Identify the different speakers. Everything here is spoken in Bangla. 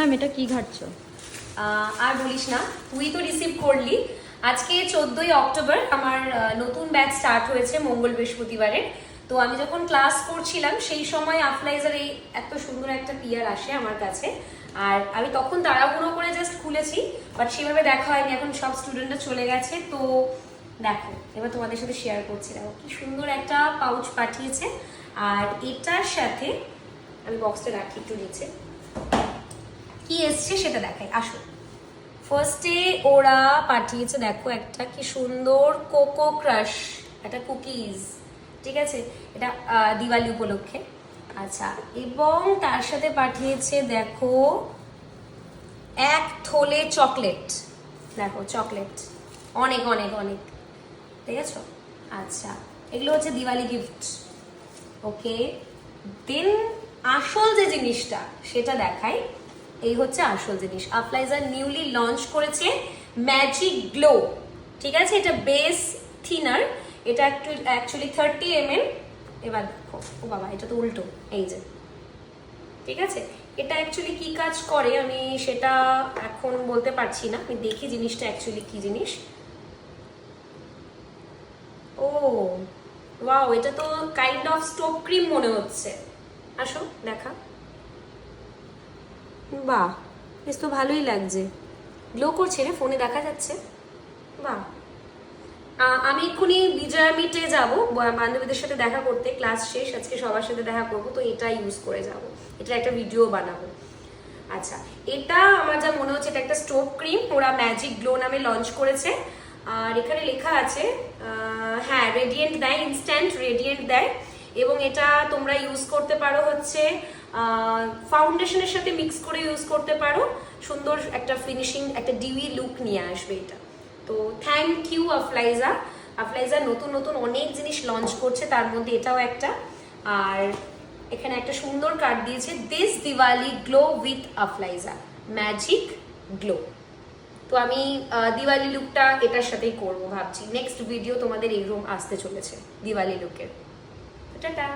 Speaker 1: ম্যাম এটা কি ঘাটছো?
Speaker 2: আর বলিস না, তুই তো রিসিভ করলি। আজকে 14ই অক্টোবর আমার নতুন ব্যাচ স্টার্ট হয়েছে মঙ্গল বৃহস্পতিবারে। তো আমি যখন ক্লাস করছিলাম সেই সময় আফলাইজার এই এত সুন্দর একটা পিয়ার আসে আমার কাছে, আর আমি তখন তাড়াহুড়ো করে জাস্ট খুলেছি, বাট সেভাবে দেখা হয়নি। এখন সব স্টুডেন্টরা চলে গেছে। তো দেখো, এবার তোমাদের সাথে শেয়ার করছি। দেখো কি সুন্দর একটা পাউচ পাঠিয়েছে, আর এটার সাথে আমি বক্সটা রাখি একটু নিচে, কি এসছে সেটা দেখাই। আসো, ফার্স্টে ওরা পাঠিয়েছে দেখো একটা কি সুন্দর কোকো ক্রাশ, একটা কুকিজ, ঠিক আছে, এটা দিওয়ালি উপলক্ষে। আচ্ছা, এবং তার সাথে পাঠিয়েছে দেখো এক থলে চকলেট। দেখো চকলেট অনেক অনেক অনেক, ঠিক আছে। আচ্ছা, এগুলো হচ্ছে দিওয়ালি গিফট। ওকে, দেন আসল যে জিনিসটা সেটা দেখাই। এই হচ্ছে আসল জিনিস। আফলাইজার নিউলি লঞ্চ করেছে ম্যাজিক গ্লো, ঠিক আছে। এটা বেস থিনার, এটা অ্যাকচুয়ালি 30 ml। এবার দেখো, ও বাবা এটা তো উল্টো, এই যে, ঠিক আছে। এটা অ্যাকচুয়ালি কি কাজ করে আমি সেটা এখন বলতে পারছি না, আমি দেখি জিনিসটা অ্যাকচুয়ালি কি জিনিস। ও ওয়াও, এটা তো কাইন্ড অফ স্টোভ ক্রিম মনে হচ্ছে। আসো দেখা, বাহ বেশ তো ভালোই লাগছে, গ্লো করছে রে, ফোনে দেখা যাচ্ছে। বাহ, আমি এক্ষুনি বিজয়া মিটে যাবো বান্ধবীদের সাথে দেখা করতে, ক্লাস শেষ আজকে, সবার সাথে দেখা করব, তো এটা ইউজ করে যাব, এটা একটা ভিডিও বানাবো। আচ্ছা, এটা আমার যা মনে হচ্ছে এটা একটা স্টোভ ক্রিম, ওরা ম্যাজিক গ্লো নামে লঞ্চ করেছে। আর এখানে লেখা আছে হ্যাঁ রেডিয়েন্ট দেয়, ইনস্ট্যান্ট রেডিয়েন্ট দেয়, এবং এটা তোমরা ইউজ করতে পারো হচ্ছে ফাউন্ডেশনের সাথে মিক্স করে ইউজ করতে পারো, সুন্দর একটা ফিনিশিং, একটা ডিউই লুক নিয়ে আসবে এটা। তো থ্যাংক ইউ আফলাইজা। আফলাইজা নতুন নতুন অনেক জিনিস লঞ্চ করছে, তার মধ্যে এটাও একটা। আর এখানে একটা সুন্দর কার্ড দিয়েছে, দিস দিওয়ালি গ্লো উইথ আফলাইজা ম্যাজিক গ্লো। তো আমি দিওয়ালি লুকটা এটার সাথেই করবো ভাবছি। নেক্সট ভিডিও তোমাদের এই রুম আসতে চলেছে দিওয়ালি লুকের। টাটা।